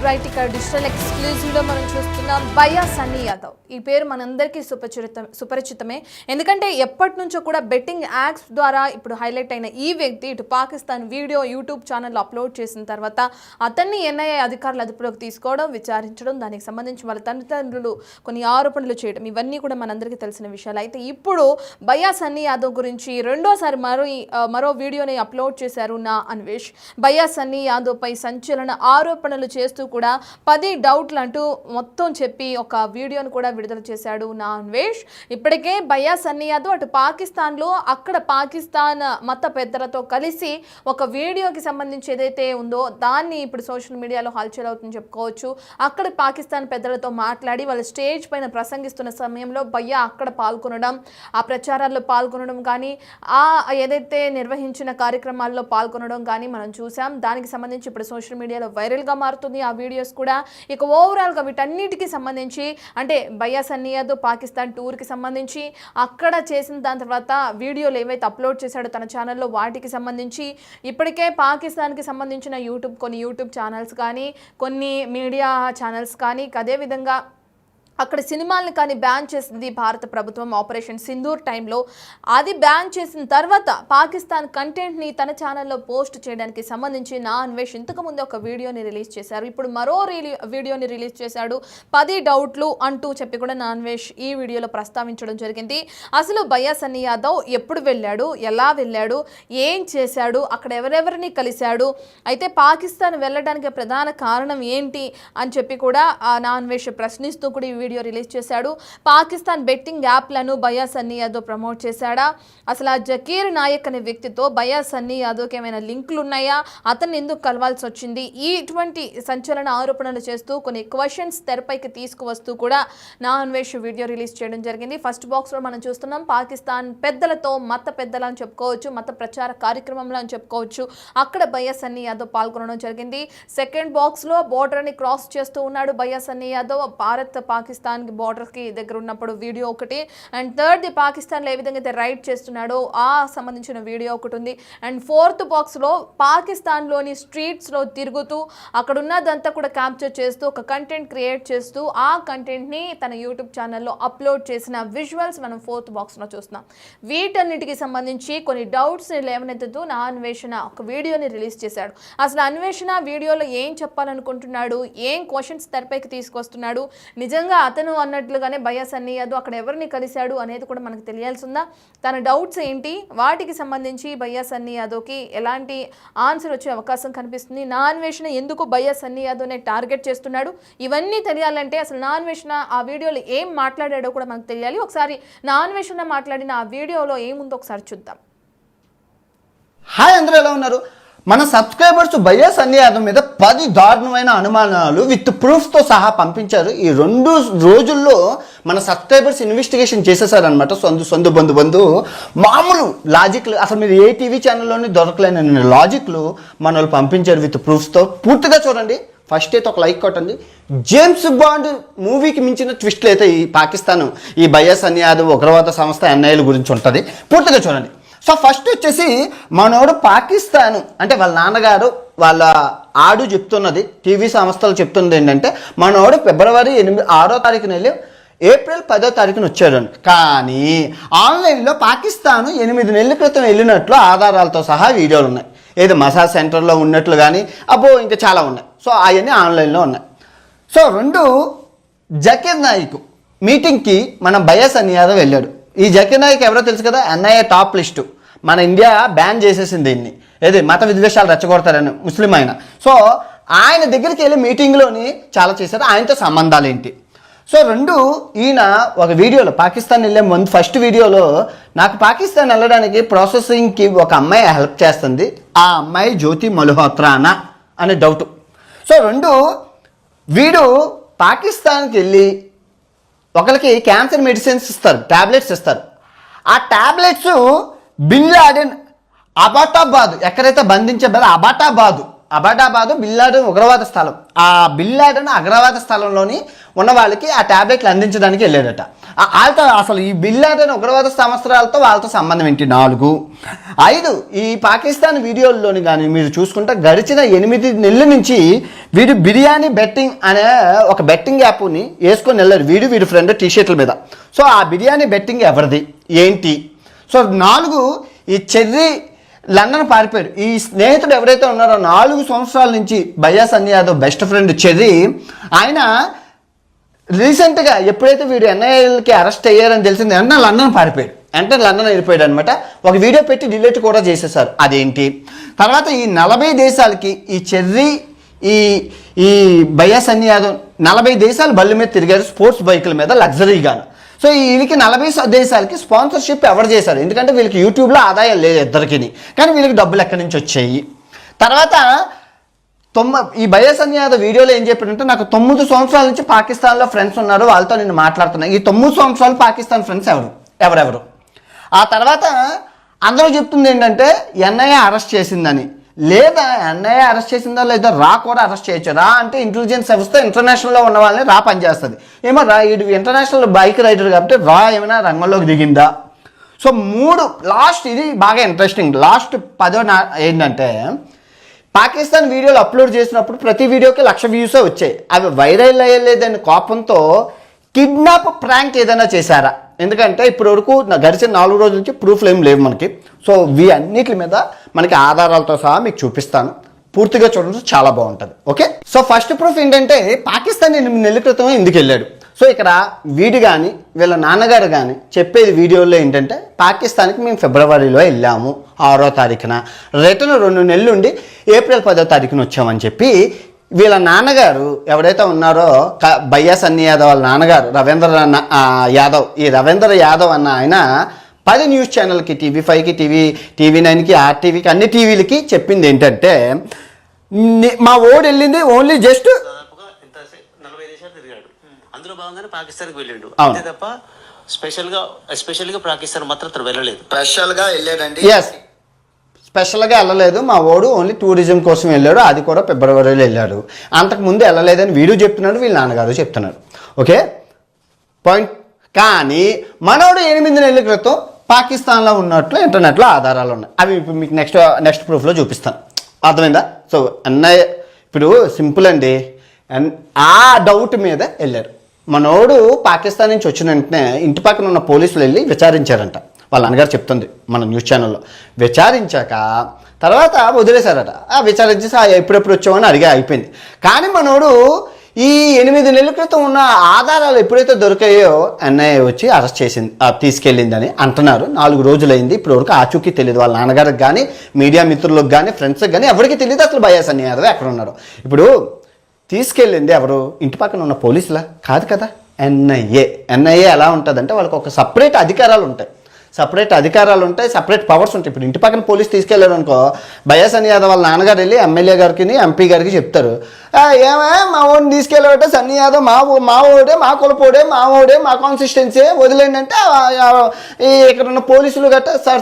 Right ఇక్కడ digital exclusive లో మనం చూస్తున్నాం భయ్యా సన్నీ యాదవ్. ఈ పేరు మనందరికీ సుపరిచితమే. ఎందుకంటే ఎప్పటి నుంచో కూడా బెట్టింగ్ యాప్స్ ద్వారా ఇప్పుడు హైలైట్ అయిన ఈ వ్యక్తి ఇటు పాకిస్తాన్ వీడియో యూట్యూబ్ ఛానల్లో అప్లోడ్ చేసిన తర్వాత అతన్ని ఎన్ఐఏ అధికారులు అదుపులోకి తీసుకోవడం, విచారించడం, దానికి సంబంధించి వాళ్ళ తల్లిదండ్రులు కొన్ని ఆరోపణలు చేయడం, ఇవన్నీ కూడా మనందరికీ తెలిసిన విషయాలు. అయితే ఇప్పుడు భయ్యా సన్నీ యాదవ్ గురించి రెండోసారి మరో వీడియోని అప్లోడ్ చేశారు నా అన్వేష్. భయ్యా సన్నీ యాదవ్ పై సంచలన ఆరోపణలు చేస్తూ కూడా 10 డౌట్లు అంటూ మొత్తం చెప్పి ఒక వీడియోను కూడా విడుదల చేశాడు నా అన్వేష్. ఇప్పటికే భయ్యా సన్నీ యాదవ్ అటు పాకిస్తాన్లో అక్కడ పాకిస్తాన్ మత పెద్దలతో కలిసి ఒక వీడియోకి సంబంధించి ఏదైతే ఉందో దాన్ని ఇప్పుడు సోషల్ మీడియాలో హల్చల్ అవుతుందని చెప్పుకోవచ్చు. అక్కడ పాకిస్తాన్ పెద్దలతో మాట్లాడి వాళ్ళ స్టేజ్ పైన ప్రసంగిస్తున్న సమయంలో భయ్యా అక్కడ పాల్గొనడం, ఆ ప్రచారాల్లో పాల్గొనడం కానీ ఏదైతే నిర్వహించిన కార్యక్రమాల్లో పాల్గొనడం కానీ మనం చూసాం. దానికి సంబంధించి ఇప్పుడు సోషల్ మీడియాలో వైరల్గా మారుతుంది ఆ వీడియోస్ కూడా. ఇక ఓవరాల్గా వీటన్నిటికీ సంబంధించి అంటే భయ్యా సన్నీ యాదవ్ పాకిస్తాన్ టూర్కి సంబంధించి అక్కడ చేసిన దాని తర్వాత వీడియోలు ఏవైతే అప్లోడ్ చేశాడో తన ఛానల్లో వాటికి సంబంధించి ఇప్పటికే పాకిస్తాన్కి సంబంధించిన కొన్ని యూట్యూబ్ ఛానల్స్ కానీ కొన్ని మీడియా ఛానల్స్ కానీ అదేవిధంగా అక్కడ సినిమాలను కానీ బ్యాన్ చేసింది భారత ప్రభుత్వం ఆపరేషన్ సింధూర్ టైంలో. అది బ్యాన్ చేసిన తర్వాత పాకిస్తాన్ కంటెంట్ని తన ఛానల్లో పోస్ట్ చేయడానికి సంబంధించి నా అన్వేష్ ఇంతకుముందు ఒక వీడియోని రిలీజ్ చేశారు. ఇప్పుడు మరో వీడియోని రిలీజ్ చేశాడు. 10 డౌట్లు అంటూ చెప్పి కూడా నా అన్వేష్ ఈ వీడియోలో ప్రస్తావించడం జరిగింది. అసలు భయ్యా సన్నీ యాదవ్ ఎప్పుడు వెళ్ళాడు, ఎలా వెళ్ళాడు, ఏం చేశాడు, అక్కడ ఎవరెవరిని కలిశాడు, అయితే పాకిస్తాన్ వెళ్ళడానికి ప్రధాన కారణం ఏంటి అని చెప్పి కూడా నా అన్వేష్ ప్రశ్నిస్తూ కూడా ఈ వీడియో రిలీజ్ చేశాడు. పాకిస్తాన్ బెట్టింగ్ యాప్లను భయ్యా సన్నీ యాదవ్ ప్రమోట్ చేశాడా, అసలు ఆ జకీర్ నాయక్ అనే వ్యక్తితో భయ్యా సన్నీ యాదవ్కి ఏమైనా లింకులు ఉన్నాయా, అతన్ని ఎందుకు కలవాల్సి వచ్చింది, ఇటువంటి సంచలన ఆరోపణలు చేస్తూ కొన్ని క్వశ్చన్స్ తెరపైకి తీసుకువస్తూ కూడా నా అన్వేష్ వీడియో రిలీజ్ చేయడం జరిగింది. ఫస్ట్ బాక్స్లో మనం చూస్తున్నాం పాకిస్తాన్ పెద్దలతో, మత పెద్దలు అని చెప్పుకోవచ్చు, మత ప్రచార కార్యక్రమంలో అని చెప్పుకోవచ్చు, అక్కడ భయ్యా సన్నీ యాదవ్ పాల్గొనడం జరిగింది. సెకండ్ బాక్స్లో బోర్డర్ని క్రాస్ చేస్తూ ఉన్నాడు భయ్యా సన్నీ యాదవ్, భారత్ పాకిస్తాన్ బోర్డర్కి దగ్గర ఉన్నప్పుడు వీడియో ఒకటి. అండ్ థర్డ్ పాకిస్తాన్లో ఏ విధంగా అయితే రైడ్ చేస్తున్నాడో ఆ సంబంధించిన వీడియో ఒకటి ఉంది. అండ్ ఫోర్త్ బాక్స్లో పాకిస్తాన్లోని స్ట్రీట్స్లో తిరుగుతూ అక్కడ ఉన్నదంతా కూడా క్యాప్చర్ చేస్తూ ఒక కంటెంట్ క్రియేట్ చేస్తూ ఆ కంటెంట్ని తన యూట్యూబ్ ఛానల్లో అప్లోడ్ చేసిన విజువల్స్ మనం ఫోర్త్ బాక్స్లో చూస్తున్నాం. వీటన్నిటికి సంబంధించి కొన్ని డౌట్స్ని లేవనెత్తుతూ నా అన్వేషణ ఒక వీడియోని రిలీజ్ చేశాడు. అసలు అన్వేషణ వీడియోలో ఏం చెప్పాలనుకుంటున్నాడు, ఏం క్వశ్చన్స్ తెరపైకి తీసుకొస్తున్నాడు, నిజంగా అతను అన్నట్లుగానే భయ్యా సన్నీ యాదవ్ అక్కడ ఎవరిని కలిశాడు అనేది కూడా మనకు తెలియాల్సి ఉందా, తన డౌట్స్ ఏంటి, వాటికి సంబంధించి భయ్యా సన్నీ యాదవ్కి ఎలాంటి ఆన్సర్ వచ్చే అవకాశం కనిపిస్తుంది, నా అన్వేషణ ఎందుకు భయ్యా సన్నీ యాదవ్నే టార్గెట్ చేస్తున్నాడు, ఇవన్నీ తెలియాలంటే అసలు నా అన్వేషణ ఆ వీడియోలో ఏం మాట్లాడాడో కూడా మనకు తెలియాలి. ఒకసారి నా అన్వేషణ మాట్లాడిన ఆ వీడియోలో ఏముందో ఒకసారి చూద్దాం. హాయ్, అందరూ ఎలా ఉన్నారు? మన సబ్స్క్రైబర్స్ భయ్యా సన్నీ యాదవ్ మీద 10 దారుణమైన అనుమానాలు విత్ ప్రూఫ్తో సహా పంపించారు. ఈ 2 రోజుల్లో మన సబ్స్క్రైబర్స్ ఇన్వెస్టిగేషన్ చేసేసారనమాట. సొందు బంధు మామూలు లాజిక్లు, అసలు మీరు ఏ టీవీ ఛానల్లోనే దొరకలేని లాజిక్లు మన వాళ్ళు పంపించారు విత్ ప్రూఫ్స్తో. పూర్తిగా చూడండి. ఫస్ట్ అయితే ఒక లైక్ కొట్టండి. జేమ్స్ బాండ్ మూవీకి మించిన ట్విస్ట్లు అయితే ఈ పాకిస్తాన్ ఈ భయ్యా సన్నీ యాదవ్ ఉగ్రవాద సంస్థ ఎన్ఐఏల గురించి ఉంటుంది. పూర్తిగా చూడండి. సో ఫస్ట్ వచ్చేసి మనోడు పాకిస్తాన్ అంటే వాళ్ళ నాన్నగారు వాళ్ళ ఆడు చెప్తున్నది, టీవీ సంస్థలు చెప్తున్నది ఏంటంటే మనోడు ఫిబ్రవరి 6వ తారీఖున వెళ్ళి ఏప్రిల్ 10వ తారీఖున వచ్చాడు. కానీ ఆన్లైన్లో పాకిస్తాన్ 8 నెలల క్రితం వెళ్ళినట్లు ఆధారాలతో సహా వీడియోలు ఉన్నాయి. ఏదో మసాజ్ సెంటర్లో ఉన్నట్లు కానీ ఇంకా చాలా ఉన్నాయి. సో అవన్నీ ఆన్లైన్లో ఉన్నాయి. సో 2 జకీర్ నాయక్ మీటింగ్కి మన భయ్యా సన్నీ యాదవ్ వెళ్ళాడు. ఈ జకీర్ నాయక్ ఎవరో తెలుసు కదా, ఎన్ఐఏ టాప్ లిస్టు. మన ఇండియా బ్యాన్ చేసేసింది దీన్ని, ఏది మత విద్వేషాలు రెచ్చగొడతారని, ముస్లిం ఆయన. సో ఆయన దగ్గరికి వెళ్ళి మీటింగ్లోని చాలా చేశారు. ఆయనతో సంబంధాలు ఏంటి? సో 2 ఈయన ఒక వీడియోలో పాకిస్తాన్ వెళ్ళే ముందు ఫస్ట్ వీడియోలో నాకు పాకిస్తాన్ వెళ్ళడానికి ప్రాసెసింగ్కి ఒక అమ్మాయి హెల్ప్ చేస్తుంది, ఆ అమ్మాయి జ్యోతి మల్హోత్రానా అనే డౌట్. సో 2 వీడు పాకిస్తాన్కి వెళ్ళి ఒకరికి క్యాన్సర్ మెడిసిన్స్ ఇస్తారు, ట్యాబ్లెట్స్ ఇస్తారు. ఆ ట్యాబ్లెట్స్ బిన్ లాడెన్ అబాటాబాద్ ఎక్కడైతే బంధించబడారో అబాటాబాద్ అబాదాబాదు బిల్లాడన్ ఉగ్రవాద స్థలం. ఆ బిల్లాడన్ ఉగ్రవాద స్థలంలోని ఉన్న వాళ్ళకి ఆ ట్యాబ్లెట్లు అందించడానికి వెళ్ళాడట. వాళ్ళతో అసలు ఈ బిల్లాడన్ ఉగ్రవాద సంవత్సరాలతో వాళ్ళతో సంబంధం ఏంటి? 4. 5 ఈ పాకిస్తాన్ వీడియోల్లోని కానీ మీరు చూసుకుంటే గడిచిన 8 నెలల నుంచి వీడు బిర్యానీ బెట్టింగ్ అనే ఒక బెట్టింగ్ యాప్ని వేసుకొని వెళ్ళారు వీడి ఫ్రెండ్ టీషర్ట్ల మీద. సో ఆ బిర్యానీ బెట్టింగ్ ఎవరిది ఏంటి? సో 4 ఈ చెర్రీ లండన్ పారిపోయాడు. ఈ స్నేహితుడు ఎవరైతే ఉన్నారో 4 సంవత్సరాల నుంచి భయ్యా Sunny Yadav best friend cherry, ఆయన రీసెంట్గా ఎప్పుడైతే వీడు ఎన్ఐఏకి అరెస్ట్ అయ్యారని తెలిసింది వెంటనే లండన్ పారిపోయాడు. వెంటనే లండన్ వెళ్ళిపోయాడు అనమాట. ఒక వీడియో పెట్టి డిలీట్ కూడా చేసేసారు. అదేంటి? తర్వాత ఈ 40 దేశాలకి ఈ చెర్రీ ఈ భయ్యా సన్నీ యాదవ్ 40 దేశాలు బళ్ళు మీద తిరిగారు, స్పోర్ట్స్ బైకుల మీద లగ్జరీగాను. సో వీళ్ళకి 40 దేశాలకి స్పాన్సర్షిప్ ఎవరు చేశారు? ఎందుకంటే వీళ్ళకి యూట్యూబ్లో ఆదాయం లేదు ఇద్దరికి, కానీ వీళ్ళకి డబ్బులు ఎక్కడి నుంచి వచ్చాయి? తర్వాత ఈ భయ్యా సన్నీ యాదవ్ వీడియోలో ఏం చెప్పాడంటే, నాకు 9 సంవత్సరాల నుంచి పాకిస్తాన్లో ఫ్రెండ్స్ ఉన్నారు, వాళ్ళతో నేను మాట్లాడుతున్నాను. ఈ 9 సంవత్సరాలు పాకిస్తాన్ ఫ్రెండ్స్ ఎవరెవరు? ఆ తర్వాత అందరూ చెప్తుంది ఏంటంటే ఎన్ఐఏ అరెస్ట్ చేసిందని. లేదా ఎన్ఐఏ అరెస్ట్ చేసిందా లేదా రా కూడా అరెస్ట్ చేయొచ్చు. రా అంటే ఇంటెలిజెన్స్ వ్యవస్థ ఇంటర్నేషనల్లో ఉన్న వాళ్ళని రా పనిచేస్తుంది. ఏమో రా ఇది ఇంటర్నేషనల్ బైక్ రైడర్ కాబట్టి రా ఏమైనా రంగంలోకి దిగిందా? సో 3 లాస్ట్ ఇది బాగా ఇంట్రెస్టింగ్. లాస్ట్ 10 ఏంటంటే పాకిస్తాన్ వీడియోలు అప్లోడ్ చేసినప్పుడు ప్రతి వీడియోకి 1,00,000 వ్యూసే వచ్చాయి. అవి వైరల్ అయ్యలేదని కోపంతో కిడ్నాప్ ప్రాంక్ ఏదైనా చేశారా? ఎందుకంటే ఇప్పటి వరకు గడిచిన 4 రోజుల నుంచి ప్రూఫ్లు ఏం లేవు మనకి. సో అన్నిటి మీద మనకి ఆధారాలతో సహా మీకు చూపిస్తాను, పూర్తిగా చూడండి, చాలా బాగుంటుంది. ఓకే, సో ఫస్ట్ ప్రూఫ్ ఏంటంటే పాకిస్తాన్ 8 నెలల క్రితం ఎందుకు వెళ్ళాడు? సో ఇక్కడ వీడు కానీ వీళ్ళ నాన్నగారు కానీ చెప్పేది వీడియోలో ఏంటంటే పాకిస్తాన్కి మేము ఫిబ్రవరిలో వెళ్ళాము 6వ తారీఖున, రిటర్న్ 2 నెలలు ఉండి ఏప్రిల్ 10వ తారీఖున వచ్చామని చెప్పి వీళ్ళ నాన్నగారు ఎవరైతే ఉన్నారో భయ్యా సన్నీ యాదవ్ వాళ్ళ నాన్నగారు రవీంద్ర యాదవ్, ఈ రవీంద్ర యాదవ్ అన్న ఆయన 10 న్యూస్ ఛానల్కి, TV5కి, TV9కి, ఆర్టీవీకి, అన్ని టీవీలకి చెప్పింది ఏంటంటే మా ఓడి వెళ్ళింది ఓన్లీ జస్ట్ 40 దేశాలు తిరిగాడు, అందులో భాగంగానే పాకిస్తాన్కి వెళ్ళాడు అంతే తప్ప స్పెషల్గా పాకిస్తాన్ మాత్రం అతను వెళ్ళలేదు. స్పెషల్గా వెళ్ళాడండి. ఎస్, స్పెషల్గా వెళ్ళలేదు. మా ఓడు ఓన్లీ టూరిజం కోసం వెళ్ళాడు, అది కూడా ఫిబ్రవరిలో వెళ్ళాడు. అంతకుముందు వెళ్ళలేదని వీడు చెప్తున్నాడు, వీళ్ళ నాన్నగారు చెప్తున్నారు. Okay point. కానీ మనోడు 8 నెలల క్రితం పాకిస్తాన్లో ఉన్నట్లు ఇంటర్నెట్లో ఆధారాలు ఉన్నాయి. అవి ఇప్పుడు మీకు నెక్స్ట్ ప్రూఫ్లో చూపిస్తాను. అర్థమైందా? సో అన్నయ్య ఇప్పుడు సింపుల్ అండి. ఆ డౌట్ మీద వెళ్ళారు. మనోడు పాకిస్తాన్ నుంచి వచ్చిన వెంటనే ఇంటి పక్కన ఉన్న పోలీసులు వెళ్ళి విచారించారంట. వాళ్ళ నాన్నగారు చెప్తుంది మన న్యూస్ ఛానల్లో. విచారించాక తర్వాత వదిలేశారట. విచారించేసి ఎప్పుడెప్పుడు వచ్చామని అడిగా అయిపోయింది. కానీ మనోడు ఈ 8 నెలల క్రితం ఉన్న ఆధారాలు ఎప్పుడైతే దొరికాయో ఎన్ఐఏ వచ్చి అరెస్ట్ చేసింది, తీసుకెళ్ళిందని అంటున్నారు. 4 రోజులైంది, ఇప్పుడు వరకు ఆచూకీ తెలియదు. వాళ్ళ నాన్నగారికి కానీ, మీడియా మిత్రులకు కానీ, ఫ్రెండ్స్కి కానీ ఎవరికి తెలియదు అసలు భయ్యా సన్నీ యాదవ్ ఎక్కడ ఉన్నారో. ఇప్పుడు తీసుకెళ్ళింది ఎవరు? ఇంటి పక్కన ఉన్న పోలీసులా? కాదు కదా, ఎన్ఐఏ. ఎన్ఐఏ ఎలా ఉంటుందంటే వాళ్ళకి ఒక సపరేట్ అధికారాలు ఉంటాయి, సపరేట్ పవర్స్ ఉంటాయి. ఇప్పుడు ఇంటి పక్కన పోలీసు తీసుకెళ్ళారు అనుకో, భయ్యా సన్నీ యాదవ్ వాళ్ళ నాన్నగారు వెళ్ళి ఎమ్మెల్యే గారికి, ఎంపీ గారికి చెప్తారు, ఏమే మా ఓడిని తీసుకెళ్ళాబట్టే సన్నీ యాదవ్ మా ఓడే, మా కులపోడే, మా ఓడే, మా కాన్సిస్టెన్సీ వదిలేండి అంటే ఇక్కడ ఉన్న పోలీసులు గట్ట సార్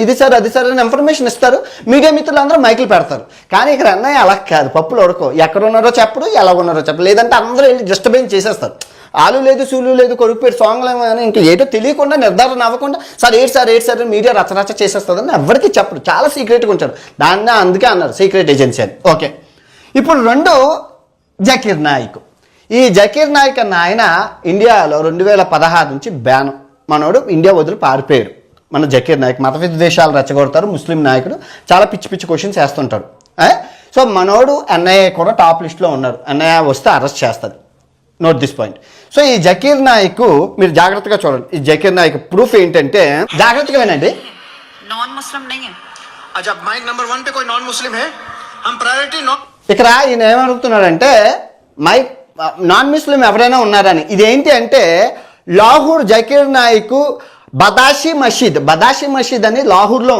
ఇది సార్ అది సార్ అని ఇన్ఫర్మేషన్ ఇస్తారు. మీడియా మిత్రులు అందరూ మైకులు పెడతారు. కానీ ఇక్కడ అన్నయ్య అలా కాదు, పప్పులు ఉడకో, ఎక్కడ ఉన్నారో చెప్పరు, ఎలా ఉన్నారో చెప్పరు. లేదంటే అందరూ వెళ్ళి డిస్టర్బెన్స్ చేసేస్తారు. ఆలు లేదు, సూలు లేదు, కొడుకు పేరు సాంగ్లు అని ఇంకా ఏటో తెలియకుండా నిర్ధారణ అవ్వకుండా సార్ ఏడు సార్ మీడియా రచరచ చేసేస్తుందని ఎవరికి చెప్పరు, చాలా సీక్రెట్గా ఉంటారు. దాన్ని అందుకే అన్నారు సీక్రెట్ ఏజెన్సీ అని. ఓకే, ఇప్పుడు 2 జకీర్ నాయక్. ఈ జకీర్ నాయక్ అన్న ఆయన ఇండియాలో 2016 నుంచి బ్యాన్. మనోడు ఇండియా వదిలి పారిపోయాడు. మన జకీర్ నాయక్ మత విద్వేషాలు రెచ్చగొడతారు, ముస్లిం నాయకుడు, చాలా పిచ్చి క్వశ్చన్స్ వేస్తుంటాడు. సో మనోడు ఎన్ఐఏ కూడా టాప్ లిస్ట్లో ఉన్నారు. ఎన్ఐఏ వస్తే అరెస్ట్ చేస్తుంది. Note this point. సో ఈ జకీర్ నాయక్ మీరు జాగ్రత్తగా చూడండి. ఈ జకీర్ నాయక్ ప్రూఫ్ ఏంటంటే, జాగ్రత్తగా వినండి. नॉन मुस्लिम नहीं है। अच्छा, माइक नंबर 1 पे कोई नॉन मुस्लिम है? हम प्रायोरिटी नॉन. ఇక్కడ ఈయన ఏమడుగుతున్నాడంటే నాన్ ముస్లిం ఎవరైనా ఉన్నారని. ఇదేంటి అంటే లాహోర్ జకీర్ నాయక్ బదాషి మసీద్ అని లాహోర్లో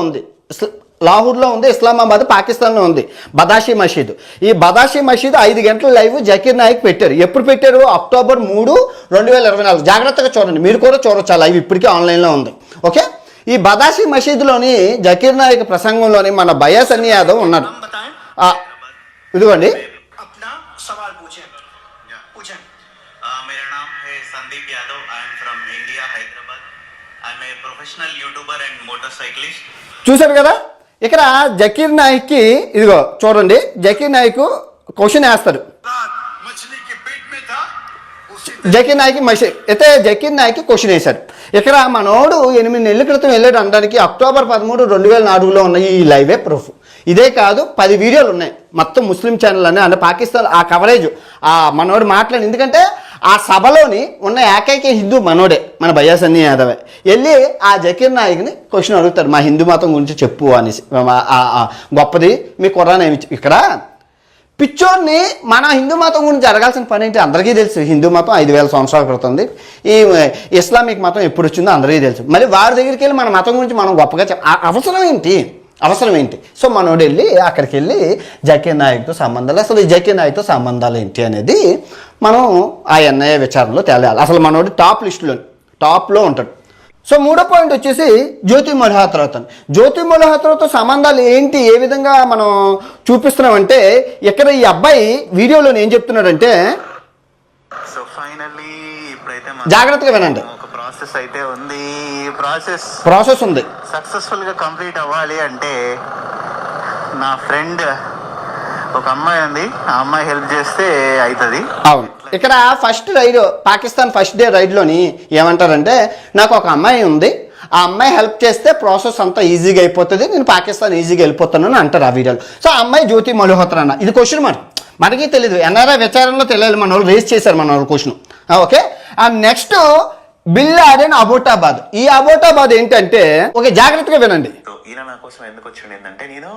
ఉంది, ఇస్లామాబాద్ పాకిస్తాన్లో ఉంది బదాషి మసీద్. ఈ బదాషి మసీద్ 5 గంటల లైవ్ జకీర్ నాయక్ పెట్టారు. ఎప్పుడు పెట్టారు? అక్టోబర్ 3, 2024. జాగ్రత్తగా చూడండి, మీరు కూడా చూడొచ్చు. లైవ్ ఇప్పటికీ ఆన్లైన్లో ఉంది. ఓకే, ఈ బదాషి మసీద్లోని జకీర్ నాయక్ ప్రసంగంలోని మన భయ్యా సన్నీ యాదవ్ ఉన్నాడు. ఇదిగోండి. अपना सवाल पूछें पूछें मेरा नाम है Sandeep Yadav. I am from India, Hyderabad. I am a professional YouTuber and motorcyclist. చూశారు కదా, ఇక్కడ జకీర్ నాయక్కి ఇదిగో చూడండి, జకీర్ నాయక్ క్వశ్చన్ వేస్తాడు. मछली के पेट में था उसी జకీర్ నాయక్ అయితే జకీర్ నాయక్ క్వశ్చన్ వేశాడు. ఇక్కడ మనోడు 8 నెలల క్రితం వెళ్ళాడు అనడానికి అక్టోబర్ 13, 2004లో ఉన్న ఈ లైవే ప్రూఫ్. ఇదే కాదు 10 వీడియోలు ఉన్నాయి మొత్తం ముస్లిం ఛానల్ అని, అంటే పాకిస్తాన్ ఆ కవరేజ్ ఆ మనోడు మాట్లాడి, ఎందుకంటే ఆ సభలోని ఉన్న ఏకైక హిందూ మనోడే, మన భయ్యా సన్నీ యాదవే. వెళ్ళి ఆ జకీర్ నాయక్ని క్వశ్చన్ అడుగుతాడు, మా హిందూ మతం గురించి చెప్పు అనేసి. గొప్పది మీ ఖురాన్ ఏమి. ఇక్కడ పిచ్చోడిని మన హిందూ మతం గురించి జరగాల్సిన పని ఏంటి అందరికీ తెలుసు. హిందూ మతం 5000 సంవత్సరాల క్రితం, ఈ ఇస్లామిక్ మతం ఎప్పుడు వచ్చిందో అందరికీ తెలుసు. మళ్ళీ వారి దగ్గరికి వెళ్ళి మన మతం గురించి మనం గొప్పగా అవసరం ఏంటి? సో మనోడు వెళ్ళి అక్కడికి వెళ్ళి జకీర్ నాయక్తో సంబంధాలు, అసలు ఈ జకీర్ నాయక్తో సంబంధాలు ఏంటి అనేది మనం ఆ ఎన్ఐఏ విచారణలో తేలాలి. అసలు మనోడు టాప్లో ఉంటాడు. సో మూడో పాయింట్ వచ్చేసి జ్యోతి మల్హోత్రాతో. జ్యోతి మల్హోత్రాతో సంబంధాలు ఏంటి, ఏ విధంగా మనం చూపిస్తున్నామంటే, ఇక్కడ ఈ అబ్బాయి వీడియోలో ఏం చెప్తున్నాడంటే, సో ఫైనల్లీ ఇప్పుడైతే జాగ్రత్తగా వినండి, ఒక ప్రాసెస్ అయితే ఉంది. ఈ ప్రాసెస్ ఉంది. సక్సెస్ఫుల్ గా కంప్లీట్ అవ్వాలి అంటే నా ఫ్రెండ్ ఒక అమ్మాయి ఉంది, ఆ అమ్మాయి హెల్ప్ చేస్తే అవుతుంది. అవును, ఇక్కడ first raid Pakistan first day రైడ్లోని ఏమంటారంటే, నాకు ఒక అమ్మాయి ఉంది, ఆ అమ్మాయి హెల్ప్ చేస్తే ప్రాసెస్ అంతా ఈజీగా అయిపోతుంది, నేను పాకిస్తాన్ ఈజీగా వెళ్ళిపోతాను అని అంటారు ఆ వీడియోలో. సో ఆ అమ్మాయి జ్యోతి మల్హోత్రా అన్న. ఇది క్వశ్చన్ మనకి తెలియదు, ఎన్ఆర్ఐ విచారణలో తెలియాలి, మన వాళ్ళు రేస్ చేశారు మన వాళ్ళు question. Okay, and next bin Laden Abbottabad. ఈ అబోటాబాద్ ఏంటంటే, ఓకే జాగ్రత్తగా వినండి. ఈయన నా కోసం ఎందుకు వచ్చిండు ఏంటంటే, నేను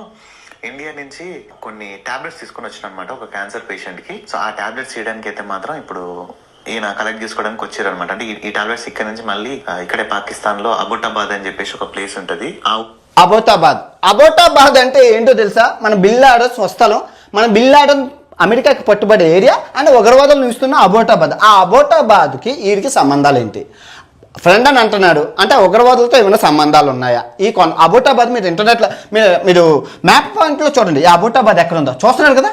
ఇండియా నుంచి కొన్ని టాబ్లెట్స్ తీసుకొని వచ్చిన అనమాట ఒక క్యాన్సర్ పేషెంట్ కి. సో ఆ టాబ్లెట్స్ చేయడానికి అయితే మాత్రం ఇప్పుడు ఈయన కలెక్ట్ చేసుకోవడానికి వచ్చారు అనమాట. అంటే ఈ టాబ్లెట్స్ ఇక్కడ నుంచి మళ్ళీ ఇక్కడే పాకిస్తాన్ లో అబోటాబాద్ అని చెప్పేసి ఒక ప్లేస్ ఉంటది. అబోటాబాద్ అంటే ఏంటో తెలుసా, మన బిన్ లాడెన్ స్వస్థలం, మన బిన్ లాడెన్ అమెరికాకి పట్టుబడే ఏరియా అండ్ ఉగ్రవాదులు నిలుస్తున్న అబోటాబాద్. ఆ అబోటాబాద్కి వీడికి సంబంధాలు ఏంటి? ఫ్రెండ్ అని అంటున్నాడు అంటే ఉగ్రవాదులతో ఏమైనా సంబంధాలు ఉన్నాయా? ఈ అబోటాబాద్ మీరు ఇంటర్నెట్లో మీరు మ్యాప్ పాయింట్లో చూడండి, ఈ అబోటాబాద్ ఎక్కడ ఉందో చూస్తున్నారు కదా,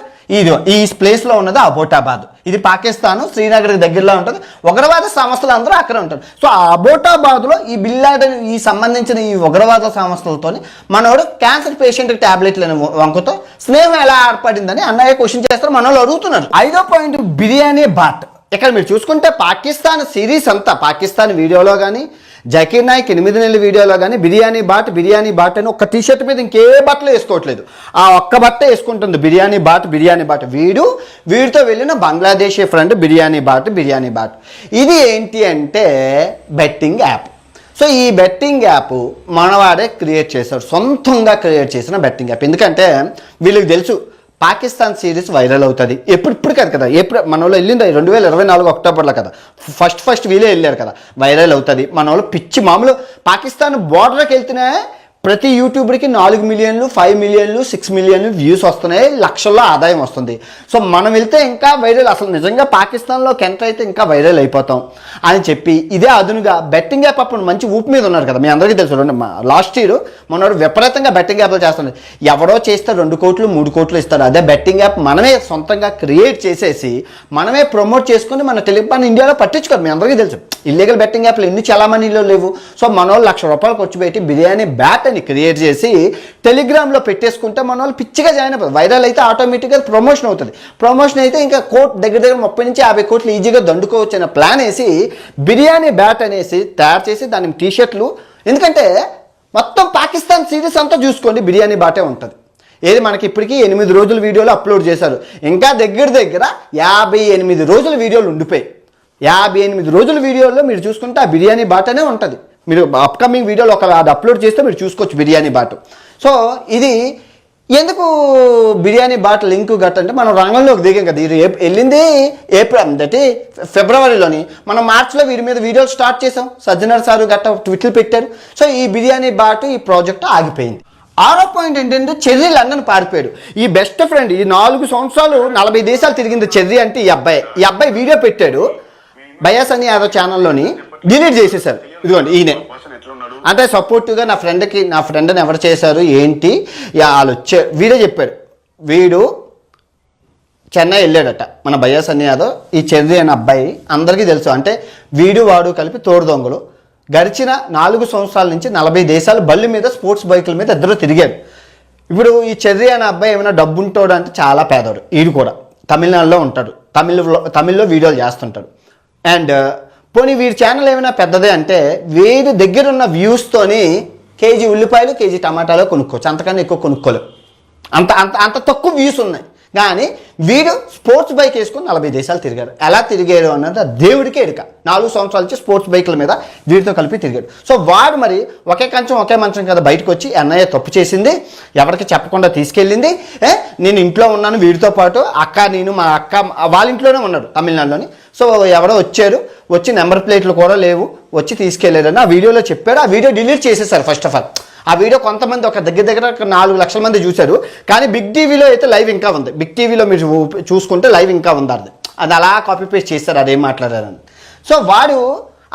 ఈ ప్లేస్లో ఉన్నది అబోటాబాద్. ఇది పాకిస్తాన్ శ్రీనగర్కి దగ్గరలో ఉంటుంది, ఉగ్రవాద సంస్థలు అందరూ అక్కడ ఉంటారు. సో ఆ అబోటాబాద్లో ఈ బిన్ లాడెన్ ఈ సంబంధించిన ఈ ఉగ్రవాద సంస్థలతో మనోడు క్యాన్సర్ పేషెంట్కి ట్యాబ్లెట్లను వంకతో స్నేహం ఎలా ఏర్పడిందని అన్నయ్య క్వశ్చన్ చేస్తారు, మన వాళ్ళు అడుగుతున్నారు. 5వ పాయింట్ బిర్యానీ బాట్. ఇక్కడ మీరు చూసుకుంటే పాకిస్తాన్ సిరీస్ అంతా, పాకిస్తాన్ వీడియోలో కానీ జకీర్ నాయక్ 8 నెలల వీడియోలో కానీ బిర్యానీ బాట్ అని ఒక టీషర్ట్ మీద ఇంకే బట్టలు వేసుకోవట్లేదు, ఆ ఒక్క బట్ట వేసుకుంటుంది బిర్యానీ బాట్. వీడితో వెళ్ళిన బంగ్లాదేశీ ఫ్రెండ్ బిర్యానీ బాట్. ఇది ఏంటి అంటే బెట్టింగ్ యాప్. సో ఈ బెట్టింగ్ యాప్ మనవాడే క్రియేట్ చేశారు, సొంతంగా క్రియేట్ చేసిన బెట్టింగ్ యాప్. ఎందుకంటే వీళ్ళకి తెలుసు పాకిస్తాన్ సిరీస్ వైరల్ అవుతుంది, ఇప్పుడు కాదు కదా, ఎప్పుడు మన వాళ్ళు వెళ్ళింది 2024 అక్టోబర్లో కదా, ఫస్ట్ వీళ్ళే వెళ్ళారు కదా, వైరల్ అవుతుంది. మన వాళ్ళు పిచ్చి మామూలు పాకిస్తాన్ బోర్డర్కి వెళ్తేనే ప్రతి యూట్యూబర్కి 4 మిలియన్లు 5 మిలియన్లు 6 మిలియన్లు వ్యూస్ వస్తున్నాయి, లక్షల్లో ఆదాయం వస్తుంది. సో మనం వెళ్తే ఇంకా వైరల్, అసలు నిజంగా పాకిస్తాన్లోకి ఎంటర్ అయితే ఇంకా వైరల్ అయిపోతాం అని చెప్పి ఇదే అదునుగా బెట్టింగ్ యాప్ అప్పుడు మంచి ఊపు మీద ఉన్నారు కదా, మీ అందరికీ తెలుసు. లాస్ట్ ఇయర్ మనోడు విపరీతంగా బెట్టింగ్ యాప్లు చేస్తున్నారు, ఎవడో చేస్తే 2 కోట్లు 3 కోట్లు ఇస్తారు. అదే బెట్టింగ్ యాప్ మనమే సొంతంగా క్రియేట్ చేసేసి మనమే ప్రమోట్ చేసుకుని మన మన ఇండియాలో పట్టించుకోరు, మీ అందరికీ తెలుసు. ఇల్లీగల్ బెట్టింగ్ యాప్లు ఎన్ని చలామణిలో లేవు. సో మనోళ్ళు ₹1,00,000 ఖర్చు పెట్టి బిర్యానీ బ్యాట్ అని క్రియేట్ చేసి టెలిగ్రామ్లో పెట్టేసుకుంటే మన వాళ్ళు పిచ్చిగా జాయిన్ అయిపోతుంది. వైరల్ అయితే ఆటోమేటిక్గా ప్రమోషన్ అవుతుంది, ప్రమోషన్ అయితే ఇంకా దగ్గర 30 నుంచి 50 కోట్లు ఈజీగా దండుకోవచ్చు అనే ప్లాన్ వేసి బిర్యానీ బ్యాట్ అనేసి తయారు చేసి దాని టీషర్ట్లు, ఎందుకంటే మొత్తం పాకిస్తాన్ సిరీస్ అంతా చూసుకోండి బిర్యానీ బాటే ఉంటుంది. ఏది మనకి ఇప్పటికీ 8 రోజుల వీడియోలు అప్లోడ్ చేశారు, ఇంకా దగ్గర 58 రోజుల వీడియోలు ఉండిపోయి 58 రోజుల వీడియోలో మీరు చూసుకుంటే ఆ బిర్యానీ బాటనే ఉంటుంది. మీరు అప్కమింగ్ వీడియోలో అది అప్లోడ్ చేస్తే మీరు చూసుకోవచ్చు బిర్యానీ బాట్. సో ఇది ఎందుకు బిర్యానీ బాట్ లింక్ గట్ట అంటే మనం రంగంలోకి దిగాం కదా, ఇది వెళ్ళింది ఫిబ్రవరిలోని, మనం మార్చిలో వీరి మీద వీడియోలు స్టార్ట్ చేసాం, సజ్జనర్ సారు గట్ట ట్విట్లు పెట్టారు. సో ఈ బిర్యానీ బాట్ ఈ ప్రాజెక్ట్ ఆగిపోయింది. 6వ పాయింట్ ఏంటంటే చెర్రీ లండన్ పారిపోయాడు. ఈ బెస్ట్ ఫ్రెండ్ ఈ 4 సంవత్సరాలు 40 దేశాలు తిరిగింది చెర్రీ అంటే ఈ అబ్బాయి వీడియో పెట్టాడు భయ్యా సన్నీ యాదవ్ ఛానల్లోని, డిలీట్ చేసేసారు. ఇదిగోండి ఈయనే, అంటే సపోర్టివ్గా నా ఫ్రెండ్ని ఎవరు చేశారు ఏంటి వాళ్ళు వీడే చెప్పాడు, వీడు చెన్నై వెళ్ళాడట మన భయ్యా సన్నీ యాదవ్. ఈ చెర్రీ అనే అబ్బాయి అందరికీ తెలుసు, అంటే వీడు వాడు కలిపి తోడు దొంగలు. గడిచిన 4 సంవత్సరాల నుంచి 40 దేశాలు బళ్ళు మీద స్పోర్ట్స్ బైకుల మీద ఇద్దరు తిరిగాడు. ఇప్పుడు ఈ చెర్రీ అనే అబ్బాయి ఏమైనా డబ్బు ఉంటాడు అంటే చాలా పేదోడు. వీడు కూడా తమిళనాడులో ఉంటాడు, తమిళ్లో వీడియోలు చేస్తుంటాడు. అండ్ పోనీ వీడి ఛానల్ ఏమైనా పెద్దదే అంటే వీడి దగ్గర ఉన్న వ్యూస్తోని కేజీ ఉల్లిపాయలు కేజీ టమాటాలు కొనుక్కోవచ్చు, అంతకన్నా ఎక్కువ కొనుక్కోలేవు. అంత అంత అంత తక్కువ వ్యూస్ ఉన్నాయి. కానీ వీడు స్పోర్ట్స్ బైక్ వేసుకొని 40 దేశాలు తిరిగాడు. ఎలా తిరిగాడు అన్నది దేవుడికే ఎడుక. 4 సంవత్సరాల నుంచి స్పోర్ట్స్ బైకుల మీద వీటితో కలిపి తిరిగాడు. సో వాడు మరి ఒకే కంచం ఒకే మంచం కదా బయటకు వచ్చి ఎన్ఐఏ తప్పు చేసింది, ఎవరికి చెప్పకుండా తీసుకెళ్ళింది. నేను ఇంట్లో ఉన్నాను వీడితో పాటు, నేను మా అక్క వాళ్ళ ఇంట్లోనే ఉన్నాడు తమిళనాడులోని. సో ఎవరో వచ్చి నెంబర్ ప్లేట్లు కూడా లేవు, వచ్చి తీసుకెళ్ళారని ఆ వీడియోలో చెప్పాడు. ఆ వీడియో డిలీట్ చేసేసారు. ఫస్ట్ ఆఫ్ ఆల్ ఆ వీడియో కొంతమంది ఒక దగ్గర 4 లక్షల మంది చూశారు. కానీ బిగ్ టీవీలో అయితే లైవ్ ఇంకా ఉంది. బిగ్ టీవీలో మీరు చూసుకుంటే లైవ్ ఇంకా ఉంది. అది అలా కాపీ పేస్ట్ చేస్తారు అదేం మాట్లాడారని. సో వాడు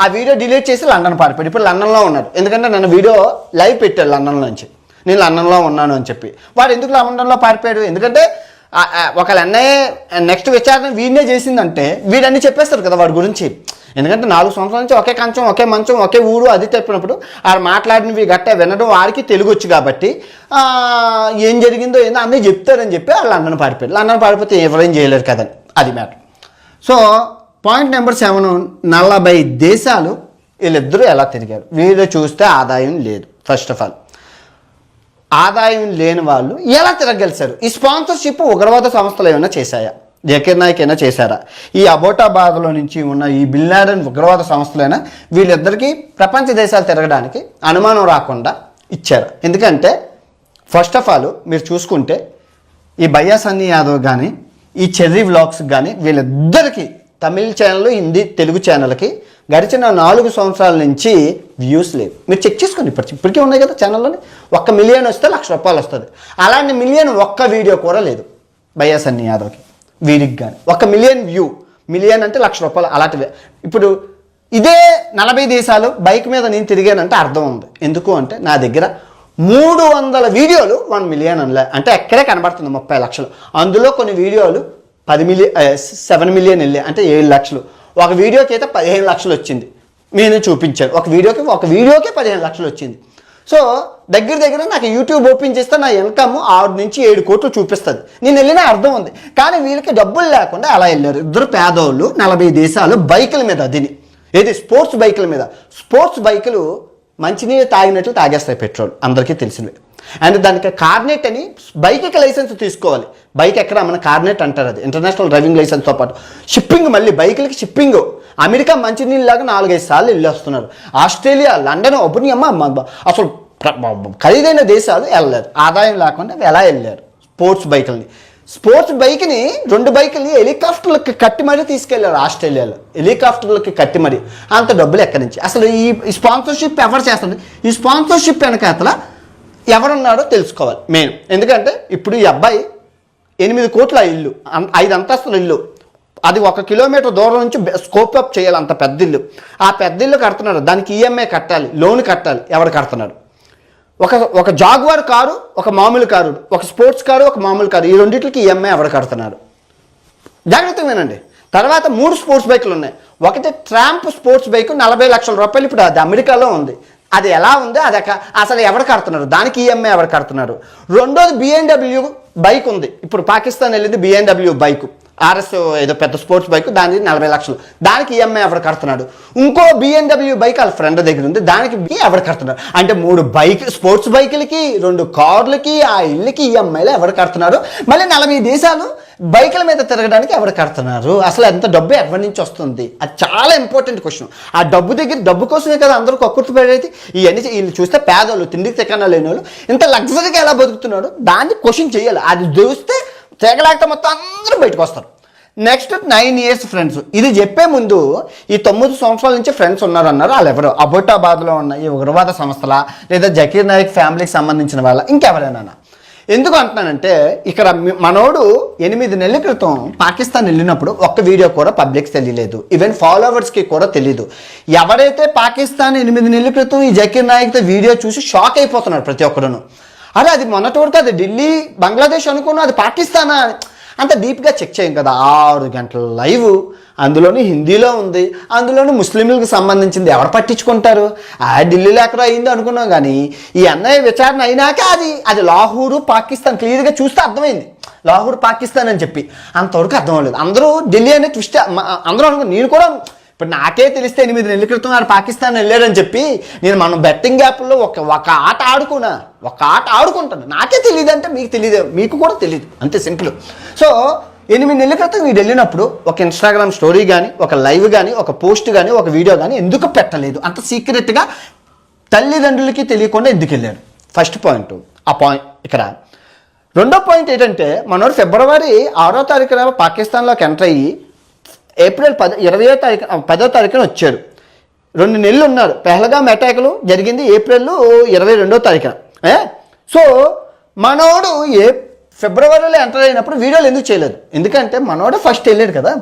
ఆ వీడియో డిలీట్ చేసి లండన్ పారిపోయాడు. ఇప్పుడు లండన్లో ఉన్నాడు. ఎందుకంటే నన్ను వీడియో లైవ్ పెట్టాడు లండన్లో నుంచి, నేను లండన్లో ఉన్నాను అని చెప్పి. వాడు ఎందుకు లండన్లో పారిపోయాడు? ఎందుకంటే ఒకళ్ళ అన్నయ్య నెక్స్ట్ విచారణ వీడినే చేసిందంటే వీడన్నీ చెప్పేస్తారు కదా వాడి గురించి. ఎందుకంటే 4 సంవత్సరాల నుంచి ఒకే కంచం ఒకే మంచం ఒకే ఊరు అది చెప్పినప్పుడు ఆడు మాట్లాడినవి గట్ట వినడం వారికి తెలుగు వచ్చు కాబట్టి ఏం జరిగిందో ఏందో అన్నీ చెప్తారని చెప్పి వాళ్ళు లండన్ పారిపోయారు. లండన్ పారిపోతే ఎవరేం చేయలేరు కదని అది మ్యాటర్. సో పాయింట్ నెంబర్ 7, 40 దేశాలు వీళ్ళిద్దరూ ఎలా తిరిగారు. వీళ్ళు చూస్తే ఆదాయం లేదు. ఫస్ట్ ఆఫ్ ఆల్ ఆదాయం లేని వాళ్ళు ఎలా తిరగలిసారు? ఈ స్పాన్సర్షిప్ ఉగ్రవాద సంస్థలు ఏమైనా చేశాయా? జకీర్ నాయక్ అయినా చేశారా? ఈ అబోటాబాద్లో నుంచి ఉన్న ఈ బిన్ లాడెన్ ఉగ్రవాద సంస్థలైనా వీళ్ళిద్దరికీ ప్రపంచ దేశాలు తిరగడానికి అనుమానం రాకుండా ఇచ్చారు. ఎందుకంటే ఫస్ట్ ఆఫ్ ఆల్ మీరు చూసుకుంటే ఈ భయ్యా సన్నీ యాదవ్ కానీ ఈ చెర్రీ వ్లాగ్స్ కానీ వీళ్ళిద్దరికీ తమిళ ఛానల్, హిందీ, తెలుగు ఛానల్కి గడిచిన 4 సంవత్సరాల నుంచి వ్యూస్ లేవు. మీరు చెక్ చేసుకోండి. ఇప్పటికీ ఉన్నాయి కదా ఛానల్లోని. 1 మిలియన్ వస్తే ₹1,00,000 వస్తుంది. అలాంటి మిలియన్ ఒక్క వీడియో కూడా లేదు భయ్యా సన్నీ యాదవ్కి, వీడికి కానీ. 1 మిలియన్ వ్యూ, మిలియన్ అంటే ₹1,00,000 అలాంటివే. ఇప్పుడు ఇదే 40 దేశాలు బైక్ మీద నేను తిరిగానంటే అర్థం ఉంది. ఎందుకు అంటే నా దగ్గర 300 వీడియోలు 1 మిలియన్ అంటే ఎక్కడే కనబడుతుంది 30 లక్షలు. అందులో కొన్ని వీడియోలు 7 మిలియన్ వెళ్ళాయి అంటే 7 లక్షలు. ఒక వీడియోకి అయితే 15 లక్షలు వచ్చింది. నేను చూపించాను ఒక వీడియోకి 15 లక్షలు వచ్చింది. సో దగ్గర నాకు యూట్యూబ్ ఓపెన్ చేస్తే నా ఇన్కమ్ 6 నుంచి 7 కోట్లు చూపిస్తుంది. నేను వెళ్ళిన అర్థం ఉంది. కానీ వీళ్ళకి డబ్బులు లేకుండా అలా వెళ్ళారు. ఇద్దరు పేదోళ్ళు 40 దేశాలు బైకుల మీద దిని, ఏది స్పోర్ట్స్ బైకుల మీద. స్పోర్ట్స్ బైకులు మంచినీళ్ళు తాగినట్లు తాగేస్తాయి, పెట్రోల్ అందరికీ తెలిసినవి. అండ్ దానికి కార్నెట్ అని బైక్కి లైసెన్స్ తీసుకోవాలి. బైక్ ఎక్కడ మన కార్నెట్ అంటారు, అది ఇంటర్నేషనల్ డ్రైవింగ్ లైసెన్స్తో పాటు షిప్పింగ్, మళ్ళీ బైకులకి షిప్పింగ్. అమెరికా మంచినీళ్ళలాగా 4-5 సార్లు వెళ్ళి వస్తున్నారు. ఆస్ట్రేలియా, లండన్, అమ్మ అసలు ఖరీదైన దేశాలు వెళ్ళలేదు. ఆదాయం లేకుండా ఎలా వెళ్ళారు స్పోర్ట్స్ బైక్ని 2 బైకుల్ని హెలికాప్టర్లకి కట్టి మరీ తీసుకెళ్లారు ఆస్ట్రేలియాలో. హెలికాప్టర్లకి కట్టి మరీ. అంత డబ్బులు ఎక్కడి నుంచి? అసలు ఈ స్పాన్సర్షిప్ ఎవరు చేస్తుంది? ఈ స్పాన్సర్షిప్ వెనకాతల ఎవరున్నాడో తెలుసుకోవాలి మెయిన్. ఎందుకంటే ఇప్పుడు ఈ అబ్బాయి 8 కోట్ల ఇల్లు, 5 అంతస్తుల ఇల్లు, అది 1 కిలోమీటర్ దూరం నుంచి స్కోప్ అప్ చేయాలి, అంత పెద్ద ఇల్లు. ఆ పెద్ద ఇల్లు కడుతున్నాడు, దానికి ఈఎంఐ కట్టాలి, లోన్ కట్టాలి. ఎవరు కడుతున్నాడు? ఒక జాగ్వార్ కారు, ఒక మామూలు కారు, ఒక స్పోర్ట్స్ కారు, ఒక మామూలు కారు, ఈ రెండింటికి ఈఎంఐ ఎవరు కడుతున్నాడు? జాగ్రత్తగా వినండి. తర్వాత 3 స్పోర్ట్స్ బైకులు ఉన్నాయి. ఒకటి ట్రాంప్ స్పోర్ట్స్ బైక్ ₹40 లక్షల. ఇప్పుడు అది అమెరికాలో ఉంది. అది ఎలా ఉంది, అది అసలు ఎవరు కడుతున్నారు, దానికి ఈఎంఐ ఎవరు కడుతున్నారు? రెండోది BMW బైక్ ఉంది. ఇప్పుడు పాకిస్తాన్ వెళ్ళింది BMW బైక్, RS ఏదో పెద్ద స్పోర్ట్స్ బైక్, దానికి ₹40 లక్షలు. దానికి ఈఎంఐ ఎవరు కడుతున్నాడు? ఇంకో BMW బైక్ వాళ్ళ ఫ్రెండ్ దగ్గర ఉంది, దానికి ఎవరు కడుతున్నారు? అంటే 3 స్పోర్ట్స్ బైకులకి, 2 కార్లకి, ఆ ఇళ్ళకి ఈఎంఐలు ఎవరు కడుతున్నారు? మళ్ళీ 40 దేశాలు బైకుల మీద తిరగడానికి ఎవరు కడుతున్నారు? అసలు ఎంత డబ్బు ఎక్కడి నుంచి వస్తుంది? అది చాలా ఇంపార్టెంట్ క్వశ్చన్. ఆ డబ్బు కోసమే కదా అందరూ కక్కుర్తి పడేది. ఇవన్నీ వీళ్ళు చూస్తే పేదోళ్ళు, తిండికి తెక్కన లేని వాళ్ళు ఇంత లగ్జరీగా ఎలా బతుకుతున్నాడు దాన్ని క్వశ్చన్ చేయాలి. అది చూస్తే తెగలేకపోతే మొత్తం అందరూ బయటకు వస్తారు. Next 9 years friends. ఇది చెప్పే ముందు ఈ 9 సంవత్సరాల నుంచి ఫ్రెండ్స్ ఉన్నారన్నారు. వాళ్ళు ఎవరు? అబోటాబాద్లో ఉన్న ఈ ఉగ్రవాద సంస్థల, లేదా జకీర్ నాయక్ ఫ్యామిలీకి సంబంధించిన వాళ్ళ, ఇంకెవరైనా? ఎందుకు అంటున్నానంటే ఇక్కడ మనోడు 8 నెలల క్రితం పాకిస్తాన్ వెళ్ళినప్పుడు ఒక్క వీడియో కూడా పబ్లిక్స్ తెలియలేదు, ఈవెన్ ఫాలోవర్స్కి కూడా తెలియదు. ఎవరైతే పాకిస్తాన్ 8 నెలల క్రితం ఈ జకీర్ నాయక్తో వీడియో చూసి షాక్ అయిపోతున్నారు ప్రతి ఒక్కరును. అరే అది మొన్నటి వరకు అది ఢిల్లీ, బంగ్లాదేశ్ అనుకున్నా, అది పాకిస్తానా? అంత డీప్గా చెక్ చేయం కదా. 6 గంటల లైవ్, అందులోని హిందీలో ఉంది, అందులోని ముస్లింలకు సంబంధించింది. ఎవరు పట్టించుకుంటారు? ఢిల్లీలో ఎక్కడో అయిందో అనుకున్నాం, కానీ ఈ అన్నయ్య విచారణ అయినాక అది లాహోరు పాకిస్తాన్ క్లియర్గా చూస్తే అర్థమైంది. లాహోర్ పాకిస్తాన్ అని చెప్పి అంతవరకు అర్థం అవ్వలేదు. అందరూ ఢిల్లీ అనే ట్విస్ట్, అందరూ అనుకో, నేను కూడా ఇప్పుడు నాకే తెలిస్తే 8 నెలల క్రితం ఆడు పాకిస్తాన్ వెళ్ళాడని చెప్పి మనం బెట్టింగ్ యాప్లో ఒక ఆట ఆడుకుంటాను. నాకే తెలియదు అంటే మీకు తెలియదు, మీకు కూడా తెలియదు, అంతే సింపుల్. సో 8 నెలల క్రితం మీరు వెళ్ళినప్పుడు ఒక ఇన్స్టాగ్రామ్ స్టోరీ కానీ, ఒక లైవ్ కానీ, ఒక పోస్ట్ కానీ, ఒక వీడియో కానీ ఎందుకు పెట్టలేదు? అంత సీక్రెట్గా తల్లిదండ్రులకి తెలియకుండా ఎందుకు వెళ్ళాడు? First point. ఆ పాయింట్ ఇక్కడ. రెండో పాయింట్ ఏంటంటే, మనోడు ఫిబ్రవరి 6వ తారీఖున పాకిస్తాన్లోకి ఎంటర్ అయ్యి ఏప్రిల్ 10వ తారీఖున వచ్చాడు. 2 నెలలు ఉన్నారు. పెహల్గామ్ అటాకులు జరిగింది ఏప్రిల్ 22వ తారీఖున. సో మనోడు ఫిబ్రవరిలో ఎంటర్ అయినప్పుడు వీడియోలు ఎందుకు చేయలేదు? ఎందుకంటే మనోడు ఫస్ట్ వెళ్ళాడు కదా,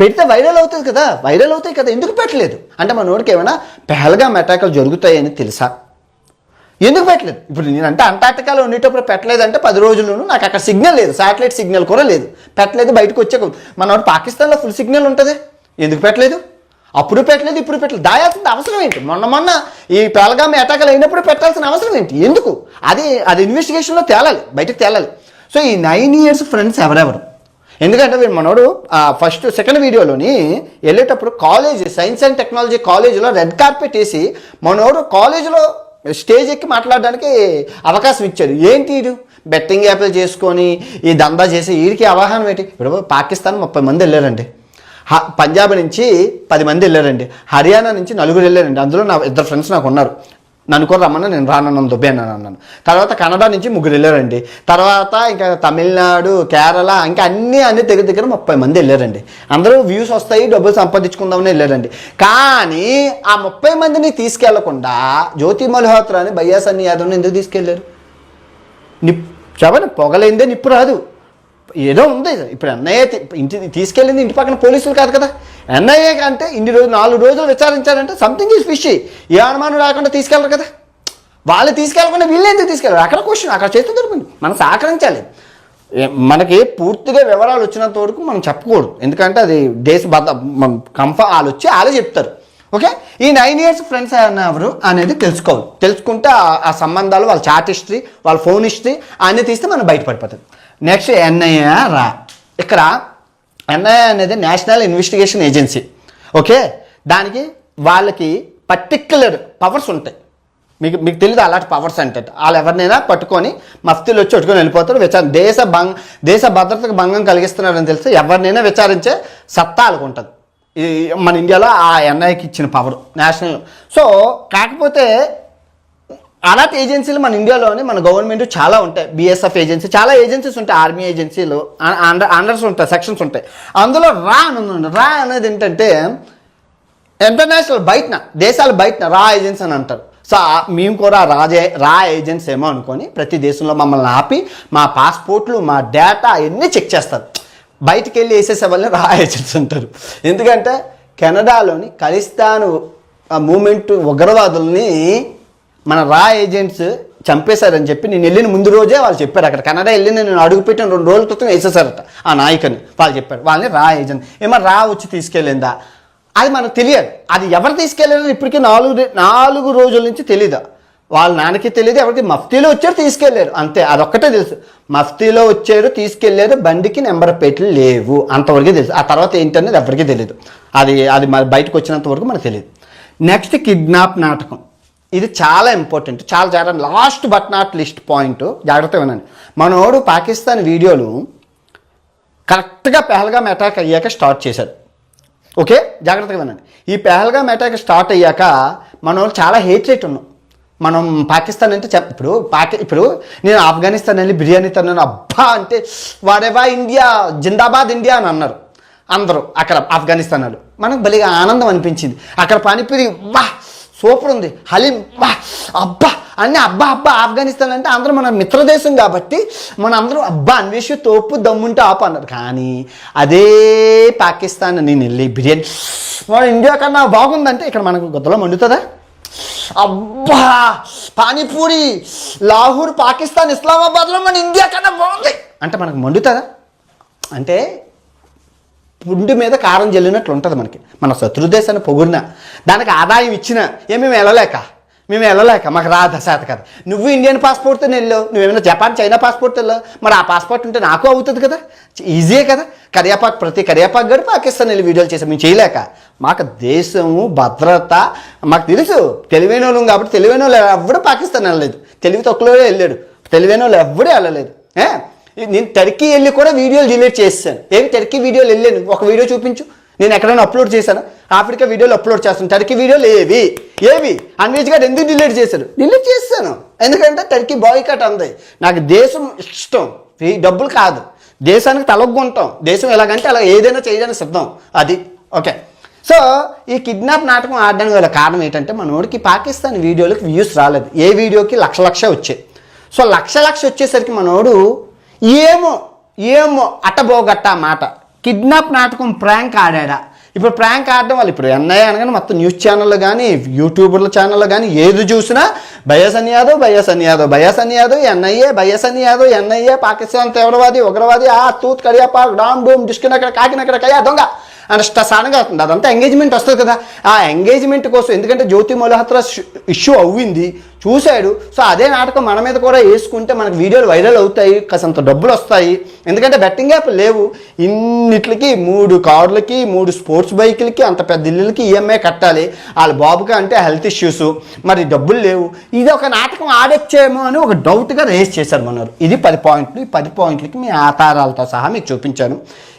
పెడితే వైరల్ అవుతుంది కదా, వైరల్ అవుతాయి కదా, ఎందుకు పెట్టలేదు? అంటే మనోడికి ఏమైనా పెహల్గామ్ అటాకులు జరుగుతాయని తెలుసా? ఎందుకు పెట్టలేదు? ఇప్పుడు నేనంటే అంటార్టికాలో ఉండేటప్పుడు పెట్టలేదంటే 10 రోజుల్లోనూ నాకు అక్కడ సిగ్నల్ లేదు, శాటిలైట్ సిగ్నల్ కూడా లేదు, పెట్టలేదు. బయటకు వచ్చే మనోడు పాకిస్తాన్లో ఫుల్ సిగ్నల్ ఉంటుంది, ఎందుకు పెట్టలేదు? అప్పుడు పెట్టలేదు, ఇప్పుడు పెట్టలేదు. దాయాల్సిన అవసరం ఏంటి? మొన్న ఈ పెహల్గామ్ అటాకులు అయినప్పుడు పెట్టాల్సిన అవసరం ఏంటి? ఎందుకు? అది ఇన్వెస్టిగేషన్లో తేలాలి, బయటకు తేలాలి. సో ఈ 9 years ఫ్రెండ్స్ ఎవరెవరు? ఎందుకంటే మనోడు సెకండ్ వీడియోలోని వెళ్ళేటప్పుడు కాలేజ్, సైన్స్ అండ్ టెక్నాలజీ కాలేజీలో రెడ్ కార్పెట్ వేసి మనోడు కాలేజీలో స్టేజ్ ఎక్కి మాట్లాడడానికి అవకాశం ఇచ్చాడు. ఏంటి ఇది? బెట్టింగ్ యాప్లు చేసుకొని ఈ దందా చేసి వీడికి అవగాహన ఏంటి? ఇప్పుడు పాకిస్తాన్ 30 మంది వెళ్ళారండి, పంజాబ్ నుంచి 10 మంది వెళ్ళారండి, హర్యానా నుంచి 4 వెళ్ళారండి. అందులో నా 2 ఫ్రెండ్స్ నాకు ఉన్నారు. నన్ను కూడా రమ్మన్నా నేను రానన్నాను, దుబ్బే అన్నాను. తర్వాత కన్నడ నుంచి 3 వెళ్ళారండి. తర్వాత ఇంకా తమిళనాడు, కేరళ, ఇంకా అన్ని దగ్గర 30 మంది వెళ్ళారండి. అందరూ వ్యూస్ వస్తాయి, డబ్బులు సంపాదించుకుందామని వెళ్ళారండి. కానీ ఆ 30 మందిని తీసుకెళ్లకుండా జ్యోతి మల్హోత్రాని, భయ్యా సన్నీ యాదవ్ని ఎందుకు తీసుకెళ్లారు? చెప్పండి, పొగలైందే నిప్పు రాదు. ఏదో ఉంది. ఇప్పుడు ఎన్ఐఏ తీసుకెళ్ళింది ఇంటి పక్కన పోలీసులు కాదు కదా. ఎన్ఐఏ అంటే 4 రోజులు విచారించారంటే సంథింగ్ ఈజ్ ఫిషీ. ఏ అనుమానం రాకుండా తీసుకెళ్ళరు కదా. వాళ్ళు తీసుకెళ్ళకుండా వీళ్ళు ఎందుకు తీసుకెళ్ళరు? అక్కడ క్వశ్చన్, అక్కడ చేస్తే దొరికింది. మనం సహకరించాలి. మనకి పూర్తిగా వివరాలు వచ్చినంత వరకు మనం చెప్పకూడదు, ఎందుకంటే అది దేశ వాళ్ళు వచ్చి వాళ్ళే చెప్తారు. ఓకే, ఈ 9 years ఫ్రెండ్స్ ఎవరు అనేది తెలుసుకోవాలి. తెలుసుకుంటే ఆ సంబంధాలు, వాళ్ళ చాట్ హిస్టరీ, వాళ్ళ ఫోన్ హిస్టరీ అన్నీ తీస్తే మనం బయటపడిపోతుంది. నెక్స్ట్ ఎన్ఐఏ రా. ఇక్కడ ఎన్ఐఏ అనేది నేషనల్ ఇన్వెస్టిగేషన్ ఏజెన్సీ. ఓకే, దానికి వాళ్ళకి పర్టిక్యులర్ పవర్స్ ఉంటాయి. మీకు తెలియదు అలాంటి పవర్స్ అంటే. వాళ్ళు ఎవరినైనా పట్టుకొని మఫ్తీలు వచ్చి పట్టుకొని వెళ్ళిపోతారు. దేశ భద్రతకు భంగం కలిగిస్తున్నారని తెలిస్తే ఎవరినైనా విచారించే సత్తా వాళ్ళకు ఉంటుంది. మన ఇండియాలో ఆ ఎన్ఐకి ఇచ్చిన పవర్ నేషనల్. సో కాకపోతే అలాంటి ఏజెన్సీలు మన ఇండియాలోనే మన గవర్నమెంట్ చాలా ఉంటాయి. బిఎస్ఎఫ్ ఏజెన్సీ, చాలా ఏజెన్సీస్ ఉంటాయి. ఆర్మీ ఏజెన్సీలు అండర్స్ ఉంటాయి, సెక్షన్స్ ఉంటాయి. అందులో రా అనేది ఏంటంటే ఇంటర్నేషనల్, బయటన దేశాల బయటన రా ఏజెన్సీ అని అంటారు. సో మేము కూడా రా ఏజెన్సీ ఏమో అనుకొని ప్రతి దేశంలో మమ్మల్ని ఆపి మా పాస్పోర్ట్లు, మా డేటా అన్నీ చెక్ చేస్తారు. బయటికి వెళ్ళి వేసేసే వాళ్ళని రా ఏజెన్సీ అంటారు. ఎందుకంటే కెనడాలోని ఖలిస్తాన్ మూమెంట్ ఉగ్రవాదుల్ని మన రా ఏజెంట్స్ చంపేశారని చెప్పి నేను వెళ్ళిన ముందు రోజే వాళ్ళు చెప్పారు. అక్కడ కెనడా వెళ్ళి నేను అడుగుపెట్టిన 2 రోజుల క్రితం వేసేసారట ఆ నాయకుని. వాళ్ళు చెప్పారు, వాళ్ళని రా ఏజెంట్. ఏమో రా వచ్చి తీసుకెళ్ళిందా అది మనకు తెలియదు. అది ఎవరు తీసుకెళ్ళారని ఇప్పటికీ 4 రోజుల నుంచి తెలీదు. వాళ్ళ నాన్నకి తెలియదు, ఎవరికి మఫ్తీలో వచ్చారు తీసుకెళ్లారు, అంతే. అదొక్కటే తెలుసు, మఫ్తీలో వచ్చారు తీసుకెళ్లారు, బండికి నెంబర్ ప్లేట్లు లేవు, అంతవరకే తెలుసు. ఆ తర్వాత ఏంటనేది ఎవరికీ తెలియదు. అది మరి బయటకు వచ్చినంత వరకు మనకు తెలియదు. నెక్స్ట్ కిడ్నాప్ నాటకం. ఇది చాలా ఇంపార్టెంట్, చాలా last but not list point. జాగ్రత్తగా వినండి. మనోడు పాకిస్తాన్ వీడియోలు కరెక్ట్గా పెహల్గామ్ అటాక్ అయ్యాక స్టార్ట్ చేశారు. ఓకే, జాగ్రత్తగా వినండి. ఈ పెహల్గామ్ అటాక్ స్టార్ట్ అయ్యాక మనోడు చాలా హేట్ రేట్ ఉన్నాం. మనం పాకిస్తాన్ అంటే ఇప్పుడు నేను ఆఫ్ఘనిస్తాన్ వెళ్ళి బిర్యానీ తిన్నాను, అబ్బా అంటే వాడేవా ఇండియా, జిందాబాద్ ఇండియా అని అన్నారు అందరూ అక్కడ ఆఫ్ఘనిస్తాన్ వాళ్ళు. మనకు భలేగా ఆనందం అనిపించింది. అక్కడ పానీపూరి వా సూపర్ ఉంది, హలీం వా అబ్బా అన్నీ అబ్బా ఆఫ్ఘనిస్తాన్ అంటే అందరూ మన మిత్రదేశం కాబట్టి మన అందరూ అబ్బా అన్వేషి తోపు దమ్ముంటే ఆపు అన్నారు. కానీ అదే పాకిస్తాన్ నేను వెళ్ళి బిర్యానీ వాడు ఇండియా కన్నా బాగుందంటే ఇక్కడ మనకు గొద్దలో మండుతుందా? అబ్బా పానీపూరి లాహోర్ పాకిస్తాన్ ఇస్లామాబాద్లో మన ఇండియా కన్నా బాగుంది అంటే మనకు మండుతుందా? అంటే పుండి మీద కారం జల్లినట్లు ఉంటుంది మనకి. మన శత్రుదేశాన్ని పొగిడినా దానికి ఆదాయం ఇచ్చినా మేము వెళ్ళలేక మాకు రాదు శాత కదా. నువ్వు ఇండియన్ పాస్పోర్ట్తో వెళ్ళావు, నువ్వేమైనా జపాన్ చైనా పాస్పోర్ట్ వెళ్ళావు, మరి ఆ పాస్పోర్ట్ ఉంటే నాకు అవుతుంది కదా, ఈజీయే కదా. ప్రతి కరియాపాక్ గడి పాకిస్తాన్ వెళ్ళి వీడియోలు చేసాం. మేము చేయలేక మాకు దేశము భద్రత మాకు తెలుసు. తెలివైన వాళ్ళం కాబట్టి తెలివైన వాళ్ళు ఎవడు పాకిస్తాన్ వెళ్ళలేదు, తెలివి తక్కువలో వెళ్ళాడు, తెలివైన వాళ్ళు ఎవడూ వెళ్ళలేదు. నేను టర్కీ వెళ్ళి కూడా వీడియోలు డిలీట్ చేశాను. టర్కీ వీడియోలు వెళ్ళాను, ఒక వీడియో చూపించు, నేను ఎక్కడైనా అప్లోడ్ చేశాను. ఆఫ్రికా వీడియోలు అప్లోడ్ చేస్తాను, టర్కీ వీడియోలు ఏవి అన్వేష్ గారు ఎందుకు డిలీట్ చేశాను ఎందుకంటే టర్కీ బాయ్కాట్ అంది. నాకు దేశం ఇష్టం, డబ్బులు కాదు. దేశానికి తలొగ్గుంటాం, దేశం ఎలాగంటే అలా ఏదైనా చేయడానికి సిద్ధం. అది ఓకే. సో ఈ కిడ్నాప్ నాటకం ఆడడానికి గల కారణం ఏంటంటే మనోడికి పాకిస్తాన్ వీడియోలకు వ్యూస్ రాలేదు. ఏ వీడియోకి లక్ష వచ్చాయి. సో లక్ష వచ్చేసరికి మనోడు ఏమో అట్టబోగట్ట మాట కిడ్నాప్ నాటకం ప్రాంక్ ఆడా. ఇప్పుడు ప్రాంక్ ఆడడం వల్ల ఇప్పుడు ఎన్ఐ అనగానే మొత్తం న్యూస్ ఛానళ్ళు కానీ యూట్యూబర్ల ఛానళ్ళు కానీ ఏది చూసినా బయాసన్ యాదవ్ ఎన్ఐఏ పాకిస్తాన్ తీవ్రవాది ఉగ్రవాది తూత్ కడియాపాక్ డామ్ డూమ్ డిస్కినక్కడ కాకినక్కడ కయ్యా దొంగ అంటే సానంగా అవుతుంది. అదంతా ఎంగేజ్మెంట్ వస్తుంది కదా. ఆ ఎంగేజ్మెంట్ కోసం ఎందుకంటే జ్యోతి మల్హోత్రా ఇష్యూ అవ్వింది, చూశాడు. సో అదే నాటకం మన మీద కూడా వేసుకుంటే మనకు వీడియోలు వైరల్ అవుతాయి, కాసంత డబ్బులు వస్తాయి. ఎందుకంటే బెట్టింగ్ యాప్ లేవు, ఇన్నిట్లకి 3 కార్లకి 3 స్పోర్ట్స్ బైకులకి అంత పెద్ద ఇల్లులకి ఈఎంఐ కట్టాలి. వాళ్ళ బాబుకి అంటే హెల్త్ ఇష్యూస్, మరి డబ్బులు లేవు. ఇది ఒక నాటకం ఆడొచ్చేమో అని ఒక డౌట్గా రేస్ చేశారు మనరు. ఇది 10 పాయింట్లు. ఈ 10 పాయింట్లకి మీ ఆధారాలతో సహా మీకు చూపించాను.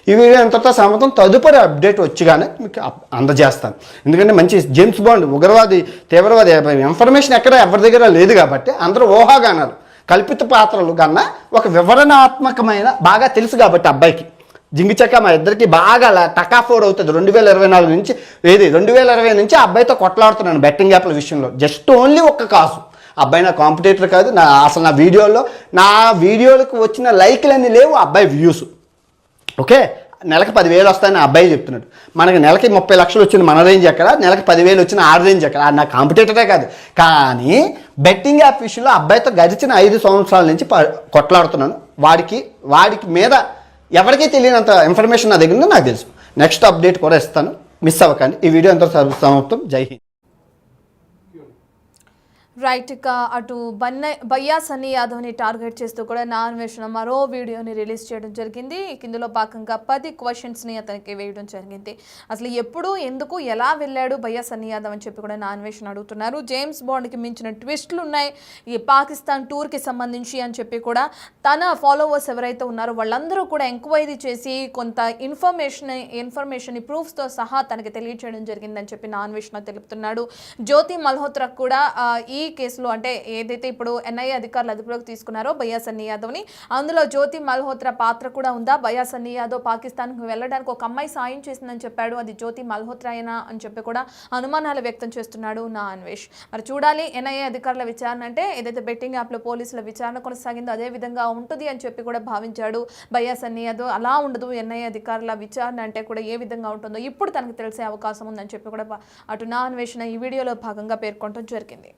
ఈ వీడియో ఎంతతో సమతం తదుపరి అప్డేట్ వచ్చి మీకు అందజేస్తాను. ఎందుకంటే మంచి జేమ్స్ బాండ్ ఉగ్రవాది తీవ్రవాది ఇన్ఫర్మేషన్ ఎక్కడ ఎవరి దగ్గర లేదు కాబట్టి అందరూ ఊహాగానాలు కల్పిత పాత్రలు కన్నా ఒక వివరణాత్మకమైన బాగా తెలుసు కాబట్టి అబ్బాయికి జింగిచక్క మా ఇద్దరికి బాగా టకాఫోర్ అవుతుంది. 2024 నుంచి 2020 నుంచి అబ్బాయితో కొట్లాడుతున్నాను బెట్టింగ్ యాప్ల విషయంలో. జస్ట్ ఓన్లీ ఒక్క కాసు, అబ్బాయి నా కాంపిటేటర్ కాదు. అసలు నా వీడియోలకు వచ్చిన లైక్లన్నీ లేవు, అబ్బాయి వ్యూస్. ఓకే, నెలకు 10,000 వస్తాయని అబ్బాయి చెప్తున్నాడు. మనకి నెలకి 30 లక్షలు వచ్చింది మన రేంజ్ ఎక్కడ, నెలకి 10,000 వచ్చిన ఆ రేంజ్ ఎక్కడ. నా కాంపిటేటరే కాదు. కానీ బెట్టింగ్ యాప్ విషయంలో అబ్బాయితో గడిచిన 5 సంవత్సరాల నుంచి కొట్లాడుతున్నాను. వాడికి మీద ఎవరికీ తెలియనంత ఇన్ఫర్మేషన్ నా దగ్గర ఉందో నాకు తెలుసు. నెక్స్ట్ అప్డేట్ కూడా ఇస్తాను, మిస్ అవ్వకండి. ఈ వీడియో ఎంత సమాప్తం. జై హింద్. రైట్, ఇక అటు బయ్యా సన్నీ యాదవ్ని టార్గెట్ చేస్తూ కూడా నా అన్వేషణ మరో వీడియోని రిలీజ్ చేయడం జరిగింది. ఇందులో భాగంగా 10 క్వశ్చన్స్ని అతనికి వేయడం జరిగింది. అసలు ఎప్పుడు ఎందుకు ఎలా వెళ్ళాడు బయ్యా సన్నీ యాదవ్ అని చెప్పి కూడా నా అన్వేషణ అడుగుతున్నారు. జేమ్స్ బాండ్కి మించిన ట్విస్టులు ఉన్నాయి ఈ పాకిస్తాన్ టూర్కి సంబంధించి అని చెప్పి కూడా తన ఫాలోవర్స్ ఎవరైతే ఉన్నారో వాళ్ళందరూ కూడా ఎంక్వైరీ చేసి కొంత ఇన్ఫర్మేషన్ ప్రూఫ్స్తో సహా తనకి తెలియజేయడం జరిగిందని చెప్పి నా అన్వేషణ తెలుపుతున్నాడు. జ్యోతి మల్హోత్రా కూడా ఈ కేసులో అంటే ఏదైతే ఇప్పుడు ఎన్ఐఏ అధికారులు అదుపులోకి తీసుకున్నారో బయ్యా సన్నీ యాదవ్ని, అందులో జ్యోతి మల్హోత్రా పాత్ర కూడా ఉందా? బయ్యా సన్నీ యాదవ్ పాకిస్తాన్కి వెళ్ళడానికి ఒక అమ్మాయి సాయం చేసిందని చెప్పాడు, అది జ్యోతి మల్హోత్రా అయినా అని చెప్పి కూడా అనుమానాలు వ్యక్తం చేస్తున్నాడు నా అన్వేష్. మరి చూడాలి, ఎన్ఐఏ అధికారుల విచారణ అంటే ఏదైతే బెట్టింగ్ యాప్లో పోలీసుల విచారణ కొనసాగిందో అదే విధంగా ఉంటుంది అని చెప్పి కూడా భావించాడు బయ్యా సన్నీ యాదవ్. అలా ఉండదు, ఎన్ఐఏ అధికారుల విచారణ అంటే కూడా ఏ విధంగా ఉంటుందో ఇప్పుడు తనకు తెలిసే అవకాశం ఉందని చెప్పి కూడా అటు నా అన్వేషణ ఈ వీడియోలో భాగంగా పేర్కొనడం జరిగింది.